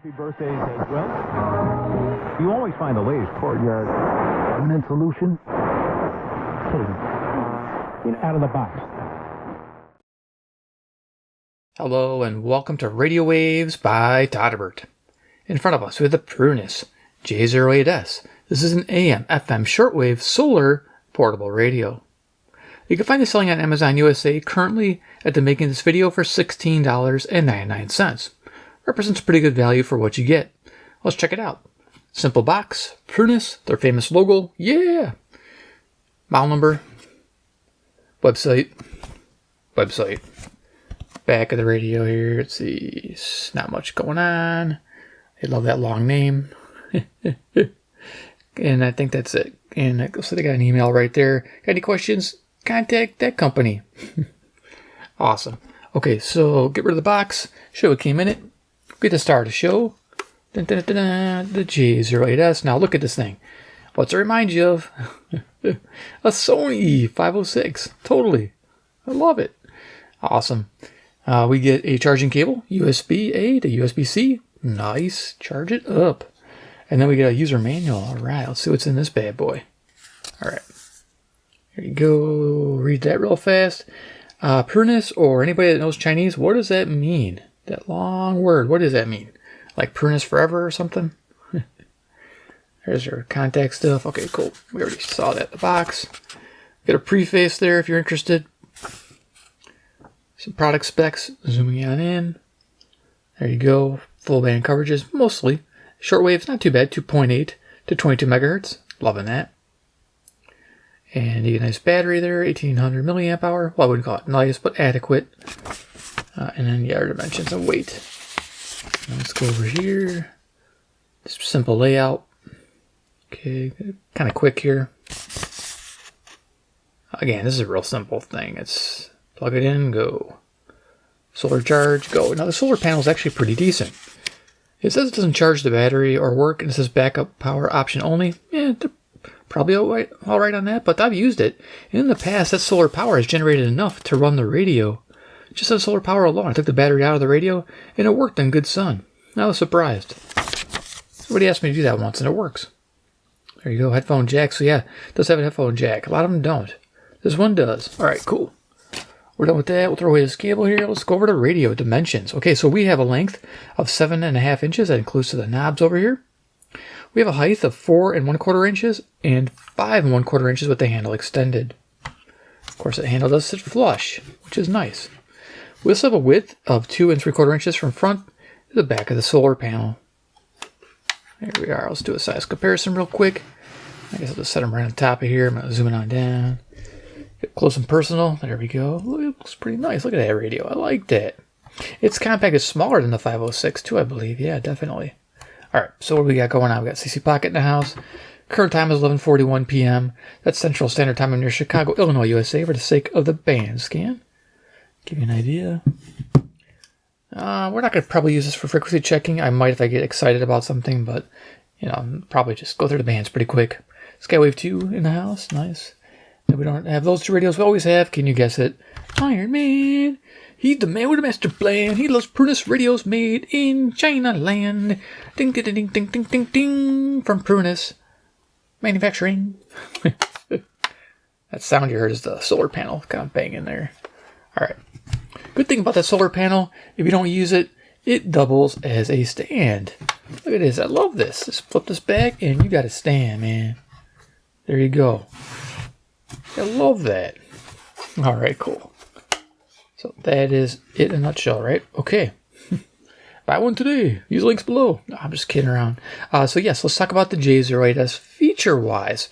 Happy birthdays as well. You always find the latest courtyard permanent solution. Out of the box. Hello and welcome to Radio Waves by Todderbert. In front of us we have the Prunus J-08S. This is an AM, FM, shortwave, solar, portable radio. You can find it selling on Amazon USA currently at the making of this video for $16.99. Represents pretty good value for what you get. Let's check it out. Simple box, Prunus, their famous logo, yeah! Model number, website. Back of the radio here, let's see, not much going on. They love that long name. And I think that's it. And it looks like they got an email right there. Got any questions? Contact that company. Awesome. Okay, so get rid of the box, show what came in it. Get to start the show. Dun, dun, dun, dun, the J-08S. Now look at this thing. What's it remind you of? A Sony 506. Totally. I love it. Awesome. We get a charging cable, USB-A to USB-C. Nice. Charge it up. And then we get a user manual. All right. Let's see what's in this bad boy. All right. Here you go. Read that real fast. Prunus, or anybody that knows Chinese, what does that mean? That long word. What does that mean? Like Prunus forever or something? There's your contact stuff. Okay, cool. We already saw that in the box. Got a preface there if you're interested. Some product specs. Zooming on in. There you go. Full band coverages, mostly. Shortwave's not too bad. 2.8 to 22 megahertz. Loving that. And you get a nice battery there. 1800 milliamp hour. Well, I wouldn't call it nice, but adequate. And then, yeah, our dimensions and weight. Let's go over here. Just simple layout. Okay, kind of quick here. Again, this is a real simple thing. It's plug it in, go. Solar charge, go. Now, the solar panel is actually pretty decent. It says it doesn't charge the battery or work, and it says backup power option only. Yeah, they're probably all right on that, but I've used it. And in the past, that solar power has generated enough to run the radio. Just on solar power alone. I took the battery out of the radio, and it worked in good sun. I was surprised. Somebody asked me to do that once, and it works. There you go, headphone jack. So yeah, it does have a headphone jack. A lot of them don't. This one does. All right, cool. We're done with that. We'll throw away this cable here. Let's go over to radio dimensions. Okay, so we have a length of 7.5 inches. That includes to the knobs over here. We have a height of 4 1/4 inches and 5 1/4 inches with the handle extended. Of course, the handle does sit flush, which is nice. We also have a width of 2 3/4 inches from front to the back of the solar panel. There we are. Let's do a size comparison real quick. I guess I'll just set them right on top of here. I'm going to zoom it on down. Get close and personal. There we go. Look, it looks pretty nice. Look at that radio. I like that. Its compact is smaller than the 506 too, I believe. Yeah, definitely. All right, so what do we got going on? We got CC Pocket in the house. Current time is 11:41 p.m. That's Central Standard Time near Chicago, Illinois, USA, for the sake of the band scan. Give you an idea. We're not going to probably use this for frequency checking. I might if I get excited about something, but, you know, probably just go through the bands pretty quick. Skywave 2 in the house. Nice. And we don't have those two radios we always have. Can you guess it? Iron Man. He's the man with a master plan. He loves Prunus radios made in China land. Ding, ding, ding, ding, ding, ding, ding. From Prunus Manufacturing. That sound you heard is the solar panel kind of banging there. All right. Good thing about that solar panel, if you don't use it, it doubles as a stand. Look at this. I love this. Just flip this back and you got a stand, man. There you go. I love that. All right, cool. So that is it in a nutshell, right? Okay. Buy one today. Use links below. No, I'm just kidding around. So yes, let's talk about the J-08S feature-wise.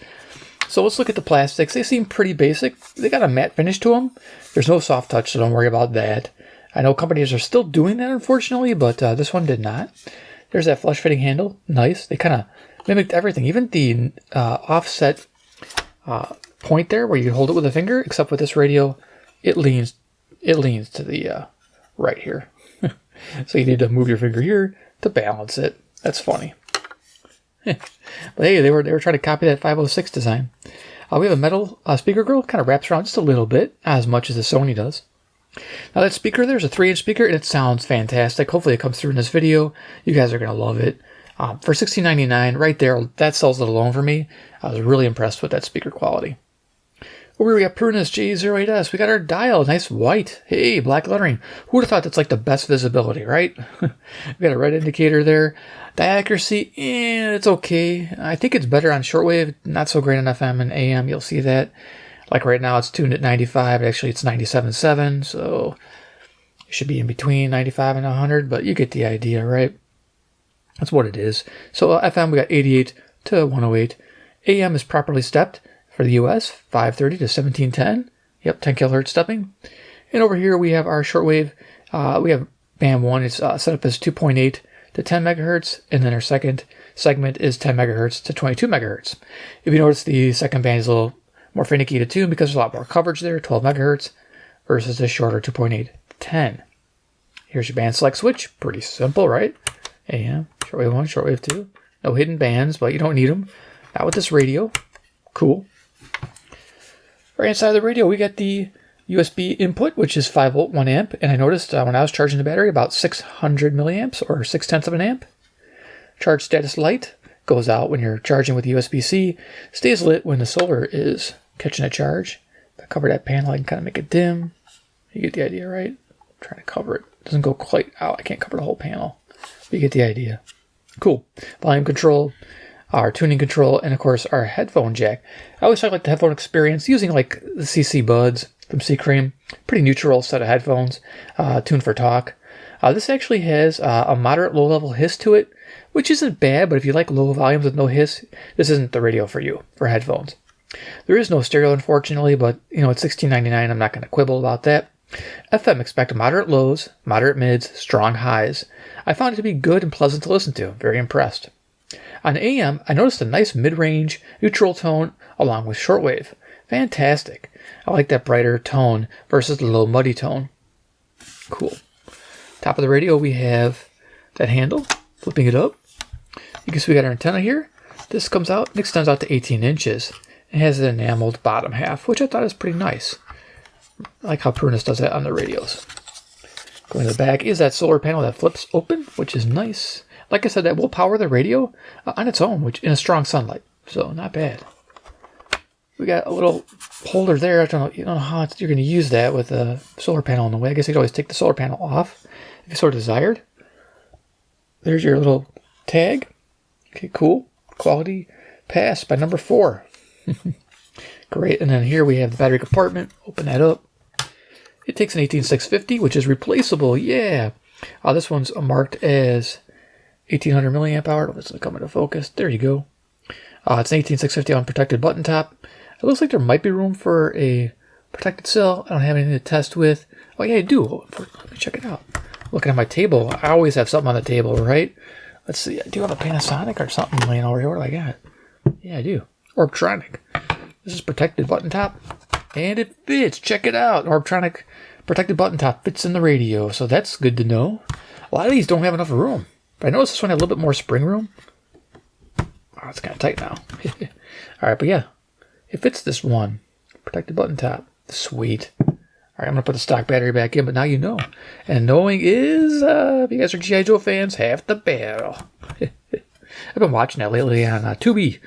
So let's look at the plastics. They seem pretty basic. They got a matte finish to them. There's no soft touch, so don't worry about that. I know companies are still doing that, unfortunately, but this one did not. There's that flush-fitting handle. Nice. They kind of mimicked everything. Even the offset point there where you hold it with a finger, except with this radio, it leans to the right here. So you need to move your finger here to balance it. That's funny. But hey, they were trying to copy that 506 design. We have a metal speaker grill, kind of wraps around just a little bit, not as much as the Sony does. Now that speaker, there's a 3-inch speaker, and it sounds fantastic. Hopefully it comes through in this video. You guys are going to love it. For $16.99, right there, that sells it alone for me. I was really impressed with that speaker quality. Over here we got Prunus J-08S. We got our dial, nice white. Hey, black lettering. Who would have thought that's like the best visibility, right? We got a red indicator there. The accuracy, it's okay. I think it's better on shortwave, not so great on FM and AM. You'll see that. Like right now, it's tuned at 95. Actually, it's 97.7, so it should be in between 95 and 100, but you get the idea, right? That's what it is. So FM, we got 88 to 108. AM is properly stepped for the US, 530 to 1710. Yep, 10 kilohertz stepping. And over here we have our shortwave. We have band 1. It's set up as 2.8 to 10 megahertz, and then our second segment is 10 megahertz to 22 megahertz. If you notice, the second band is a little more finicky to tune because there's a lot more coverage there, 12 megahertz, versus the shorter 2.8 to 10. Here's your band select switch. Pretty simple, right? AM, shortwave 1, shortwave 2. No hidden bands, but you don't need them. Not with this radio. Cool. Right inside of the radio, we got the USB input, which is 5 volt, 1 amp. And I noticed when I was charging the battery, about 600 milliamps or 0.6 of an amp. Charge status light goes out when you're charging with USB-C. Stays lit when the solar is catching a charge. If I cover that panel, I can kind of make it dim. You get the idea, right? I'm trying to cover it. It doesn't go quite out. I can't cover the whole panel. But you get the idea. Cool. Volume control, our tuning control, and of course our headphone jack. I always talk like the headphone experience using like the CC Buds from C-Cream. Pretty neutral set of headphones, tuned for talk. This actually has a moderate low-level hiss to it, which isn't bad, but if you like low volumes with no hiss, this isn't the radio for you, for headphones. There is no stereo, unfortunately, but it's $16.99. I'm not going to quibble about that. FM, expect moderate lows, moderate mids, strong highs. I found it to be good and pleasant to listen to. Very impressed. On AM, I noticed a nice mid-range, neutral tone along with shortwave. Fantastic. I like that brighter tone versus the low muddy tone. Cool. Top of the radio, we have that handle. Flipping it up. You can see we got our antenna here. This comes out and extends out to 18 inches. It has an enameled bottom half, which I thought is pretty nice. I like how Prunus does that on the radios. Going to the back is that solar panel that flips open, which is nice. Like I said, that will power the radio on its own, which in a strong sunlight. So not bad. We got a little holder there. I don't know, you don't know how you're going to use that with a solar panel in the way. I guess you could always take the solar panel off if you so desired. There's your little tag. Okay, cool. Quality pass by number 4. Great. And then here we have the battery compartment. Open that up. It takes an 18650, which is replaceable. Yeah. This one's marked as 1800 milliamp hour. Let's come into focus. There you go. It's an 18650 on protected button top. It looks like there might be room for a protected cell. I don't have anything to test with. Oh yeah, I do. Let me check it out. Looking at my table, I always have something on the table, right? Let's see. Do you have a Panasonic or something laying over here? What do I got? Yeah, I do. Orbtronic. This is protected button top, and it fits. Check it out. Orbtronic protected button top fits in the radio, so that's good to know. A lot of these don't have enough room, but I noticed this one had a little bit more spring room. Oh, it's kind of tight now. All right, but yeah, it fits this one. Protected button top. Sweet. All right, I'm going to put the stock battery back in, but now you know. And knowing is, if you guys are G.I. Joe fans, half the battle. I've been watching that lately on Tubi.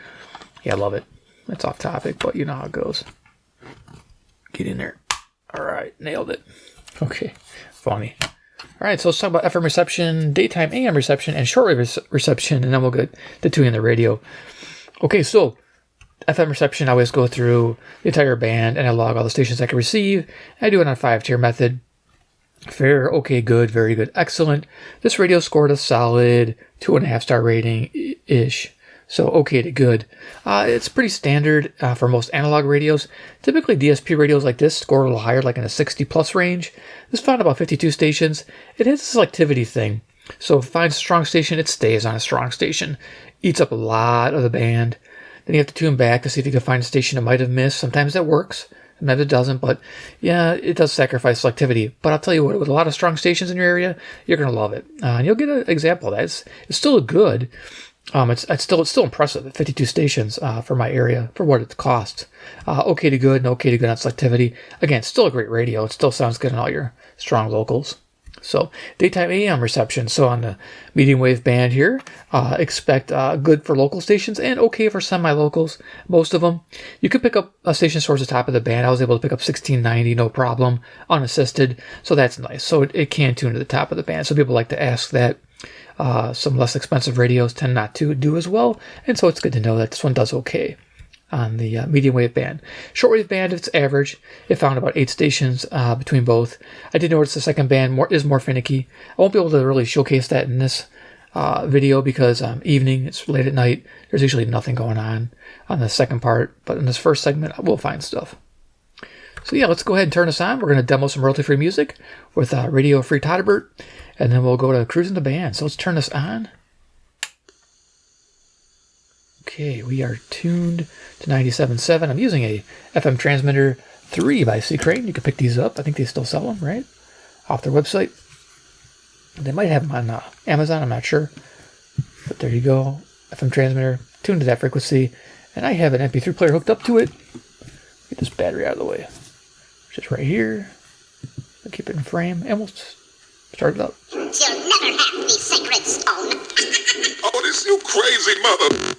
Yeah, I love it. It's off topic, but you know how it goes. Get in there. All right, nailed it. Okay, funny. All right, so let's talk about FM reception, daytime AM reception, and shortwave reception, and then we'll get to tuning the radio. Okay, so FM reception, I always go through the entire band, and I log all the stations I can receive. I do it on a 5-tier method. Fair, okay, good, very good, excellent. This radio scored a solid 2.5-star rating-ish. So okay to good. It's pretty standard for most analog radios. Typically DSP radios like this score a little higher, like in a 60 plus range. This found about 52 stations. It has a selectivity thing. So if it finds a strong station, it stays on a strong station. Eats up a lot of the band. Then you have to tune back to see if you can find a station it might have missed. Sometimes that works. Sometimes it doesn't, but yeah, it does sacrifice selectivity. But I'll tell you what, with a lot of strong stations in your area, you're going to love it. And you'll get an example of that. It's still good. It's still impressive at 52 stations for my area for what it costs. Okay to good and okay to good on selectivity. Again, still a great radio. It still sounds good on all your strong locals. So daytime AM reception. So on the medium wave band here, expect good for local stations and okay for semi-locals. Most of them. You can pick up a station towards the top of the band. I was able to pick up 1690, no problem, unassisted. So that's nice. So it can tune to the top of the band. So people like to ask that. Some less expensive radios tend not to do as well, and so it's good to know that this one does okay on the medium wave band. Shortwave band, it's average. It found about 8 stations between both. I did notice the second band is more finicky. I won't be able to really showcase that in this video because evening, it's late at night. There's usually nothing going on the second part, but in this first segment, we'll find stuff. So yeah, let's go ahead and turn this on. We're going to demo some royalty-free music with radio-free Todderbert, and then we'll go to cruising the band. So let's turn this on. Okay, we are tuned to 97.7. I'm using a FM transmitter 3 by C Crane. You can pick these up. I think they still sell them, right? Off their website. They might have them on Amazon, I'm not sure. But there you go. FM transmitter, tuned to that frequency. And I have an MP3 player hooked up to it. Get this battery out of the way. Just right here. I'll keep it in frame, and we'll start it up. You'll never have the sacred stone. Oh, this you crazy mother.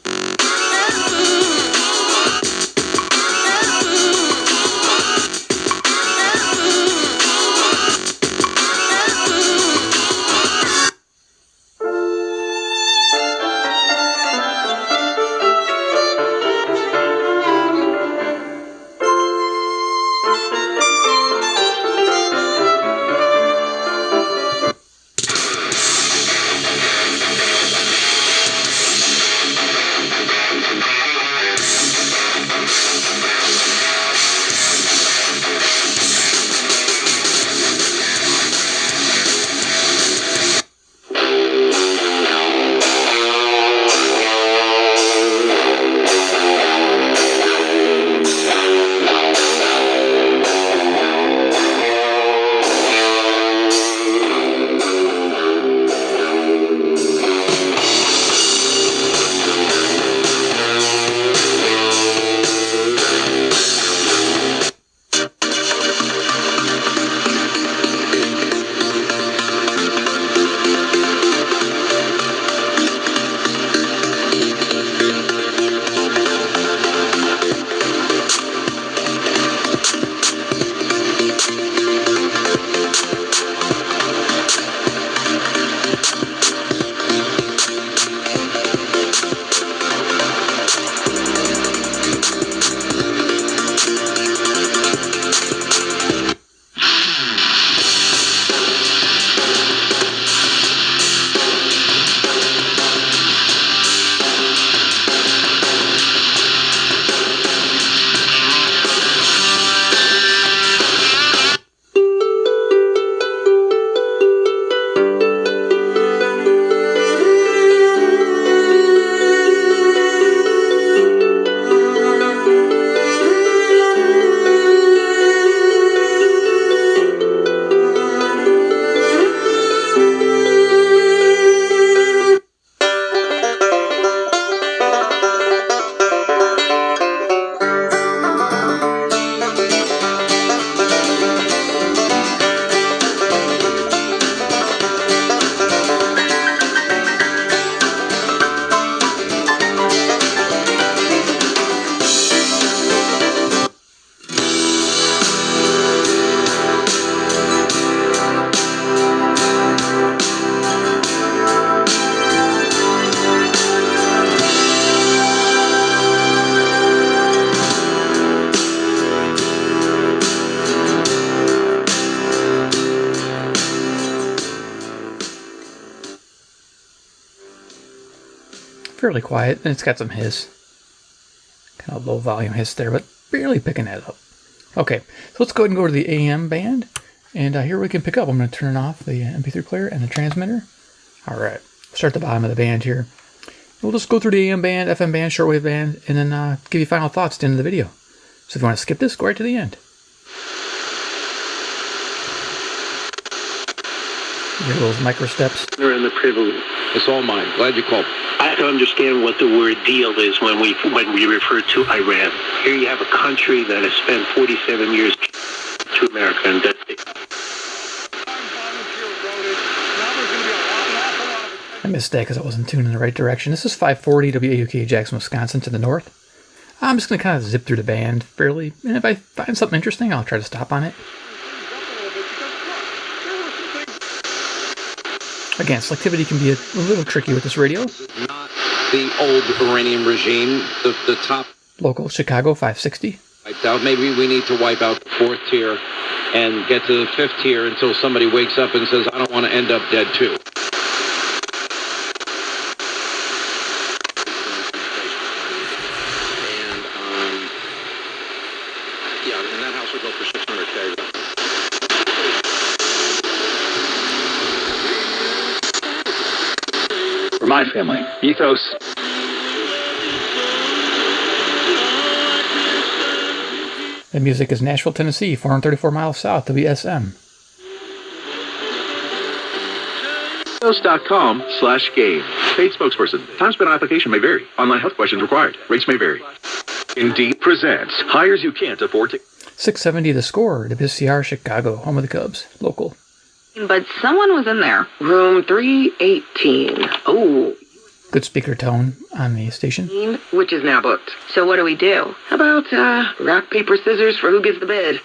Fairly quiet, and it's got some hiss. Kind of low volume hiss there, but barely picking that up. Okay, so let's go ahead and go to the AM band, and here we can pick up. I'm going to turn off the MP3 player and the transmitter. All right, start at the bottom of the band here. We'll just go through the AM band, FM band, shortwave band, and then give you final thoughts at the end of the video. So if you want to skip this, go right to the end. Your little micro steps. And the privilege. It's all mine. Glad you called. I have to understand what the word deal is when we refer to Iran. Here you have a country that has spent 47 years to America, and that's it. I missed that because I wasn't tuned in the right direction. This is 540 WAUK Jackson, Wisconsin to the north. I'm just going to kind of zip through the band fairly, and if I find something interesting, I'll try to stop on it. Again, selectivity can be a little tricky with this radio. Not the old Iranian regime, the top. Local, Chicago, 560. Wiped out. Maybe we need to wipe out the 4th tier and get to the 5th tier until somebody wakes up and says, I don't want to end up dead too. And that house will go for 600K. For my family, ethos. The music is Nashville, Tennessee, 434 miles south, WSM. Ethos.com/game. Paid spokesperson. Time spent on application may vary. Online health questions required. Rates may vary. Indeed presents hires you can't afford to. 670 The Score, WCR, Chicago, home of the Cubs, local. But someone was in there. Room 318. Oh. Good speaker tone on the station. Which is now booked. So what do we do? How about rock, paper, scissors for who gets the bed?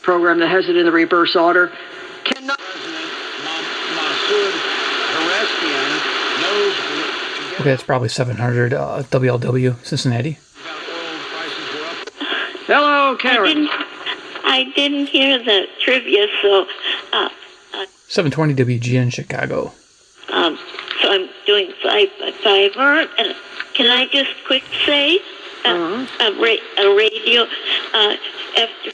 Program that has it in the reverse order. Cannot. Okay, that's probably 700 WLW, Cincinnati. Hello, Karen. I didn't hear the trivia, so... 720 WGN, Chicago. So I'm doing 5 by 5. And can I just quick say a radio after...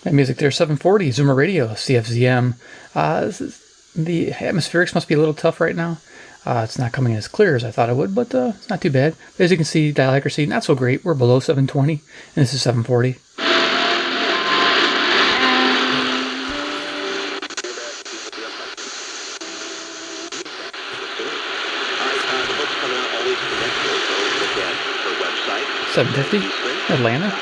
That music there, 740, Zoomer Radio, CFZM. The atmospherics must be a little tough right now. It's not coming in as clear as I thought it would, but it's not too bad. As you can see, dial accuracy, not so great. We're below 720, and this is 740. $750, Atlanta.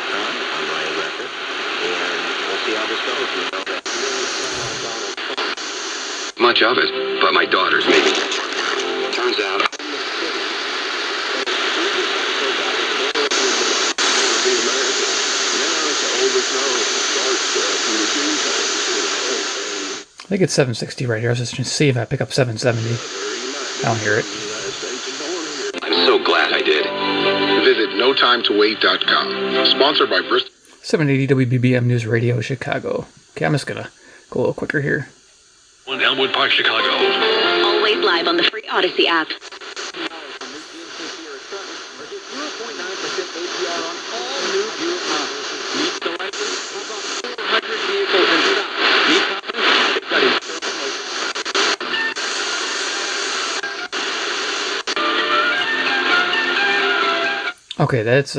Much of it, but my daughters maybe. Turns out. I think it's 760 right here. I was just trying to see if I pick up 770. I don't hear it. I'm so glad I did. Visit notimetowait.com. Sponsored by Bristol. 780 WBBM News Radio, Chicago. Okay, I'm just going to go a little quicker here. Elmwood Park, Chicago. Always live on the free Odyssey app. Okay, that's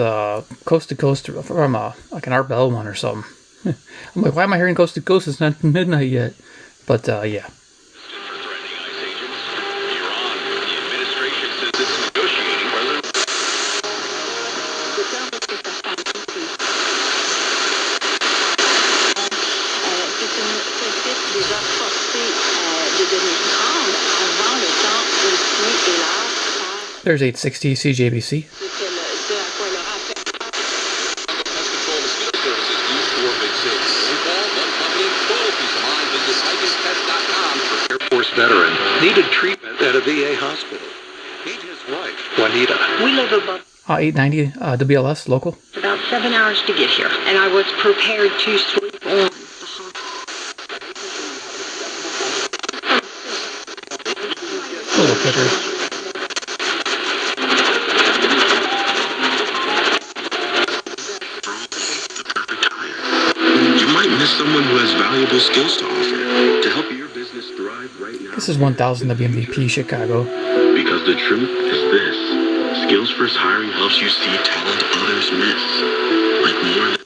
Coast to Coast from like an Art Bell one or something. I'm like, why am I hearing Coast to Coast? It's not midnight yet. But, yeah. There's 860 CJBC. Veteran needed treatment at a VA hospital. Meet his wife, Juanita. We live above 890 WLS, local. about 7 hours to get here, and I was prepared to sleep on the A little quicker. You might miss someone who has valuable valuable skills to offer to help your business thrive right now. This is 1000 WMVP Chicago. Because the truth is this. Skills First Hiring helps you see talent others miss. Like more than...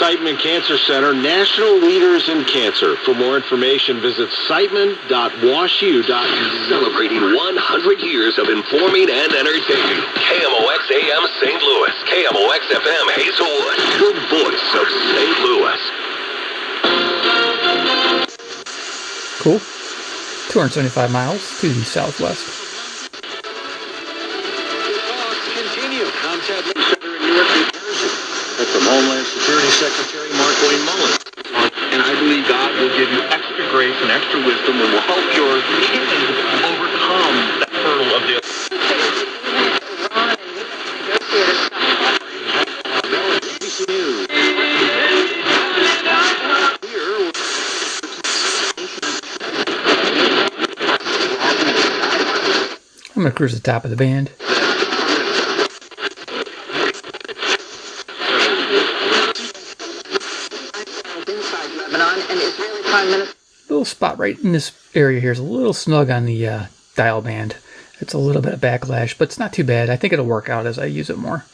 Siteman Cancer Center, national leaders in cancer. For more information, visit siteman.washu.edu. Celebrating 100 years of informing and entertaining. KMOX AM St. Louis. KMOX FM Hazelwood. The voice of St. Louis. Cool. 275 miles to the southwest. Continue. Contact Center in Newark, New Jersey. From Homeland Security Secretary Mark Wayne Mullen. And I believe God will give you extra grace and extra wisdom and will help your kids overcome that hurdle of the... I'm going to cruise the top of the band. Little spot right in this area here is a little snug on the dial band. It's a little bit of backlash, but it's not too bad. I think it'll work out as I use it more.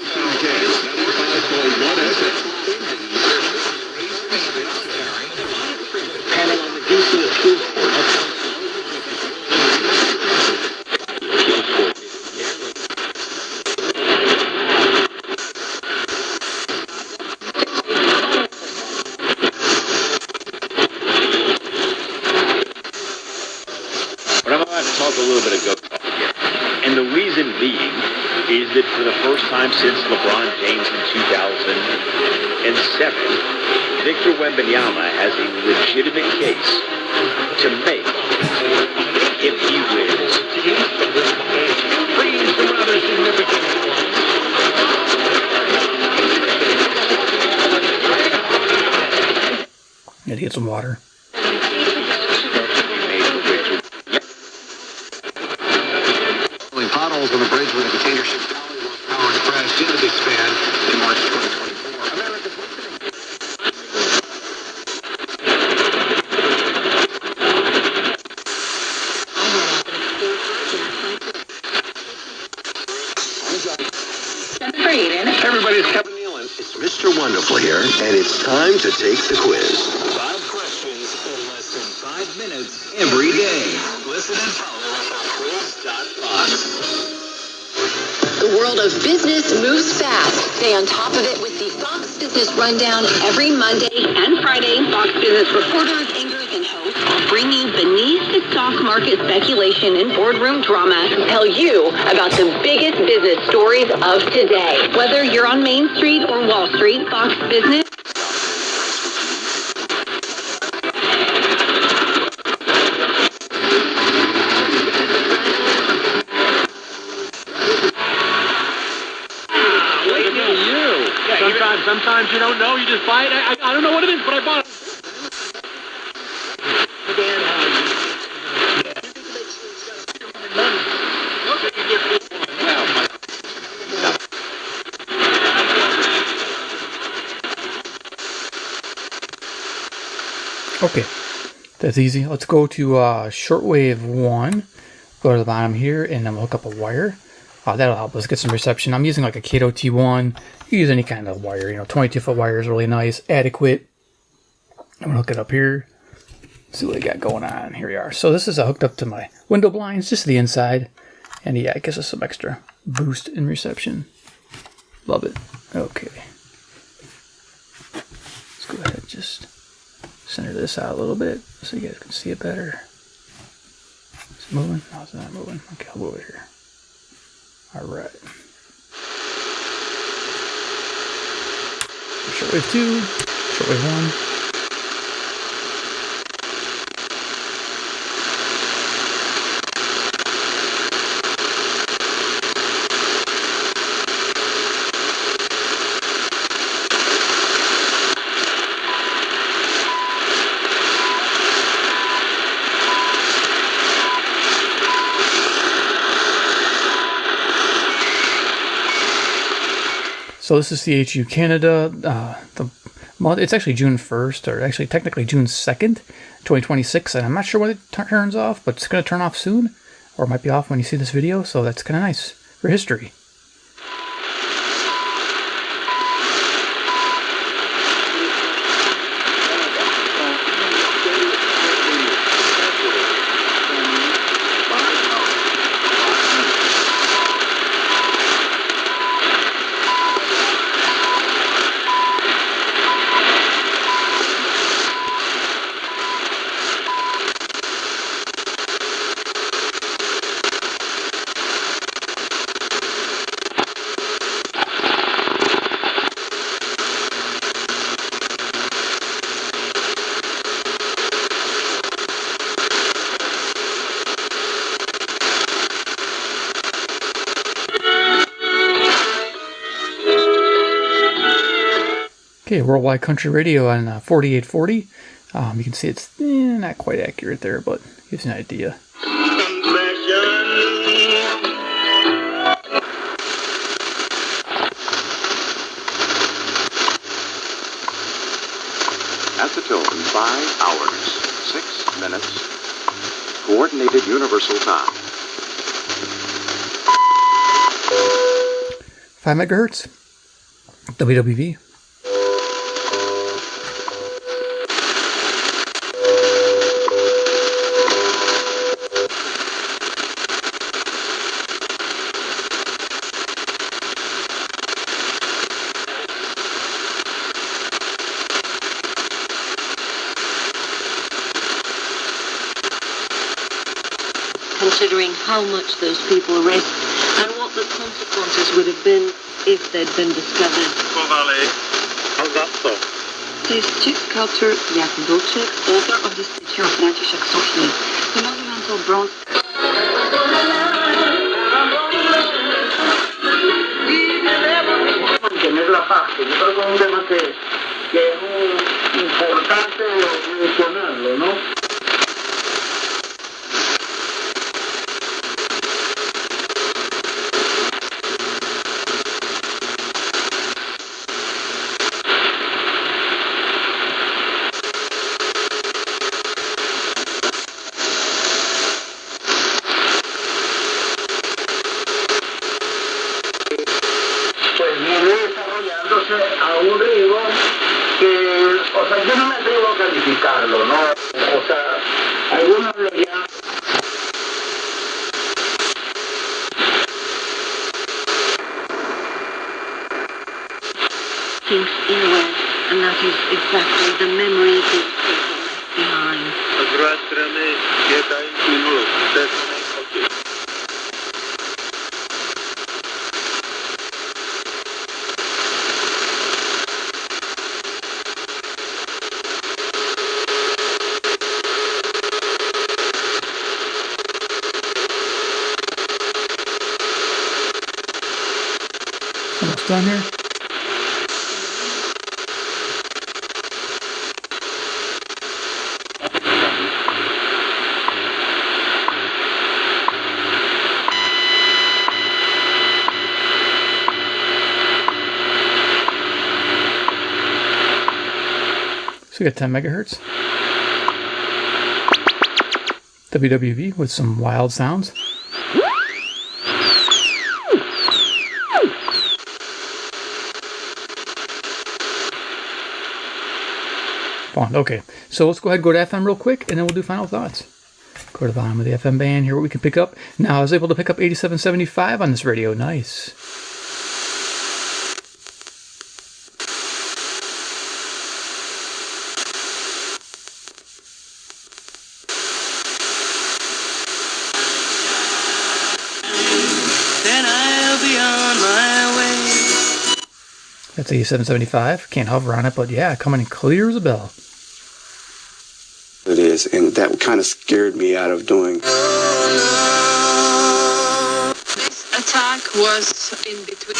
For the first time since LeBron James in 2007, Victor Wembanyama has a legitimate case to make if he wins. Gotta get some water. Potholes on the bridge when the container ship power crashed into the span in March 2024. America's Everybody's Kevin Nealon. It's Mr. Wonderful here, and it's time to take the quiz. 5 questions in less than 5 minutes every day. Listen and follow us on quiz.fox. The world of business moves fast. Stay on top of it with the Fox Business Rundown every Monday and Friday. Fox Business reporters, anchors, and hosts bring you beneath the stock market speculation and boardroom drama to tell you about the biggest business stories of today. Whether you're on Main Street or Wall Street, Fox Business. Sometimes you don't know, you just buy it. I don't know what it is, but I bought it. Okay, that's easy. Let's go to Shortwave 1. Go to the bottom here, and then we'll hook up a wire. That'll help us get some reception. I'm using like a Kato T1. You use any kind of wire, 22-foot wire is really nice, adequate. I'm gonna hook it up here. See what we got going on. Here we are. So this is hooked up to my window blinds, just the inside, and yeah, it gives us some extra boost in reception. Love it. Okay. Let's go ahead and just center this out a little bit so you guys can see it better. Is it moving? No, it's not moving. Okay, I'll move it here. All right. Shortwave 2, Shortwave 1. So this is CHU Canada. The month, it's actually June 1st, or actually technically June 2nd, 2026, and I'm not sure when it turns off, but it's going to turn off soon, or it might be off when you see this video, so that's kind of nice for history. Okay, Worldwide Country Radio on 4840. You can see it's not quite accurate there, but gives you an idea. Acetone, 5 hours, 6 minutes. Coordinated Universal Time. 5 megahertz. WWV. Considering how much those people risk and what the consequences would have been if they'd been discovered. How's that so? Says Chick Sculptor Jack Dolchek, author of the statue of František Sošny, the monumental bronze. Mantener la paz, yo creo que es un tema que es importante mencionarlo, ¿no? A un ritmo que, o sea, yo no me atrevo a calificarlo, ¿no? O sea, algunos lo llaman. Things inward, and that is exactly the memory that people left behind. Z druhé strany je tady plynulo, to je to nejchotí. Almost done here. So we got 10 megahertz. WWV with some wild sounds. Okay, so let's go ahead and go to FM real quick, and then we'll do final thoughts. Go to the bottom of the FM band, hear what we can pick up. Now, I was able to pick up 8775 on this radio. Nice. Then I'll be on my way. That's 8775. Can't hover on it, but yeah, coming in clear as a bell. It is, and that kind of scared me out of doing. This attack was in between.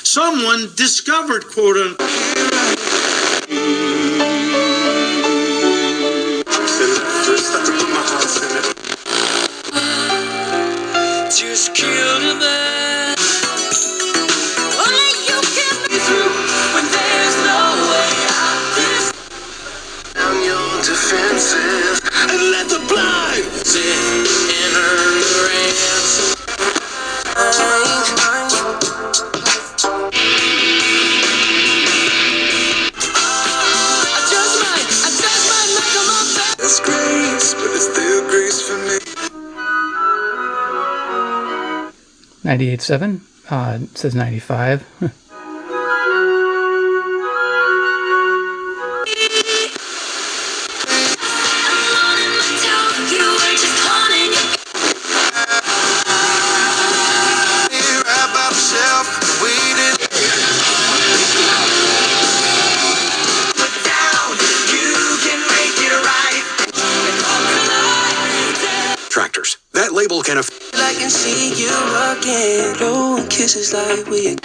Someone discovered, quote unquote. Just 98.7. It says 95. Tractors. That label can I can see you rockin', blowing kisses like we.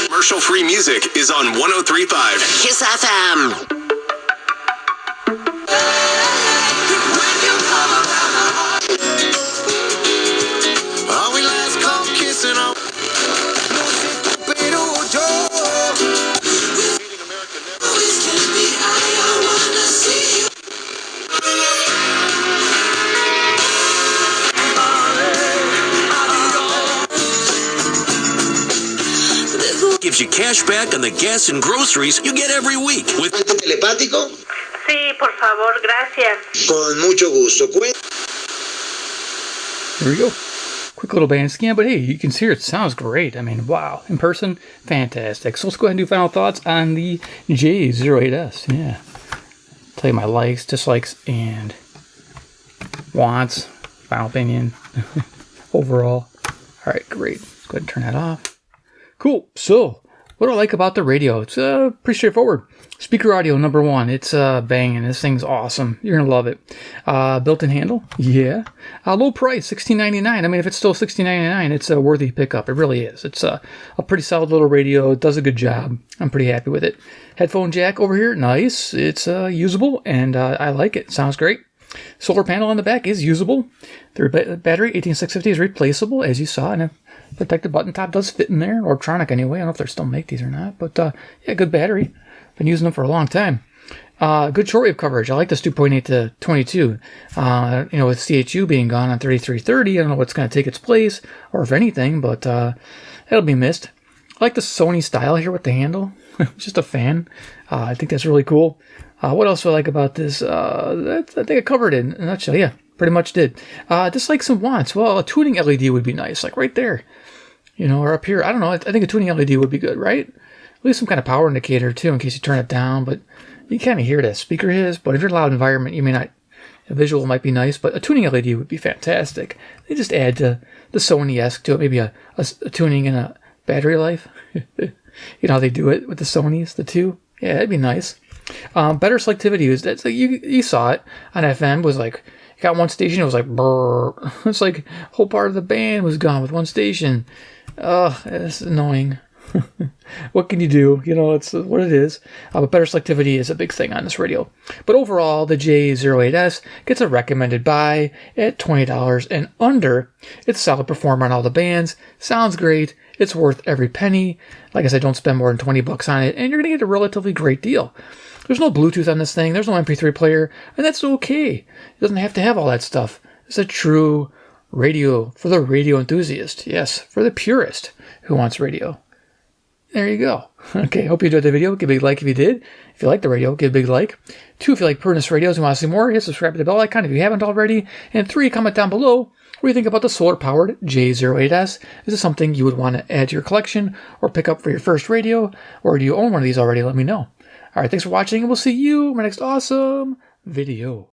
Commercial-free music is on 103.5 Kiss FM. Are we last call kissing on? Gives you cash back on the gas and groceries you get every week. With telepático? Sí, por favor, gracias. Con mucho gusto. There we go. Quick little band scan, but hey, you can hear it sounds great. I mean, wow. In person, fantastic. So let's go ahead and do final thoughts on the J-08S. Yeah. Tell you my likes, dislikes, and wants. Final opinion. Overall. All right, great. Let's go ahead and turn that off. Cool. So, what do I like about the radio? It's pretty straightforward. Speaker audio, number one. It's banging. This thing's awesome. You're going to love it. Built-in handle? Yeah. Low price, $16.99. I mean, if it's still $16.99, it's a worthy pickup. It really is. It's a pretty solid little radio. It does a good job. I'm pretty happy with it. Headphone jack over here, nice. It's usable, and I like it. Sounds great. Solar panel on the back is usable. The battery, 18650, is replaceable, as you saw, and a protective button top does fit in there. Electronic anyway. I don't know if they still make these or not, but yeah, good battery. Been using them for a long time. Good shortwave coverage. I like this 2.8 to 22. With CHU being gone on 3330, I don't know what's going to take its place, or if anything, but it'll be missed. I like the Sony style here with the handle. Just a fan. I think that's really cool. What else do I like about this? I think I covered it in a nutshell. Yeah, pretty much did. Dislikes and wants. Well, a tuning LED would be nice, like right there. Or up here. I don't know. I think a tuning LED would be good, right? At least some kind of power indicator, too, in case you turn it down. But you kind of hear that speaker is. But if you're in a loud environment, you may not. A visual might be nice, but a tuning LED would be fantastic. They just add to the Sony-esque to it. Maybe a tuning and a battery life. How they do it with the Sonys, the two. Yeah, that'd be nice. Better selectivity. That's like you saw it on FM. Was like, you got one station, it was like, brrr. It's like a whole part of the band was gone with one station. It's annoying. What can you do? It's what it is. But better selectivity is a big thing on this radio. But overall, the J-08S gets a recommended buy at $20 and under. It's a solid performer on all the bands. Sounds great. It's worth every penny. Like I said, don't spend more than $20 on it, and you're going to get a relatively great deal. There's no Bluetooth on this thing. There's no MP3 player, and that's okay. It doesn't have to have all that stuff. It's a true radio for the radio enthusiast. Yes, for the purist who wants radio. There you go. Okay, hope you enjoyed the video. Give a big like if you did. If you like the radio, give a big like. 2, if you like Prunus radios and want to see more, hit subscribe to the bell icon if you haven't already. And 3, comment down below what do you think about the solar-powered J-08S. Is this something you would want to add to your collection or pick up for your first radio? Or do you own one of these already? Let me know. All right, thanks for watching, and we'll see you in my next awesome video.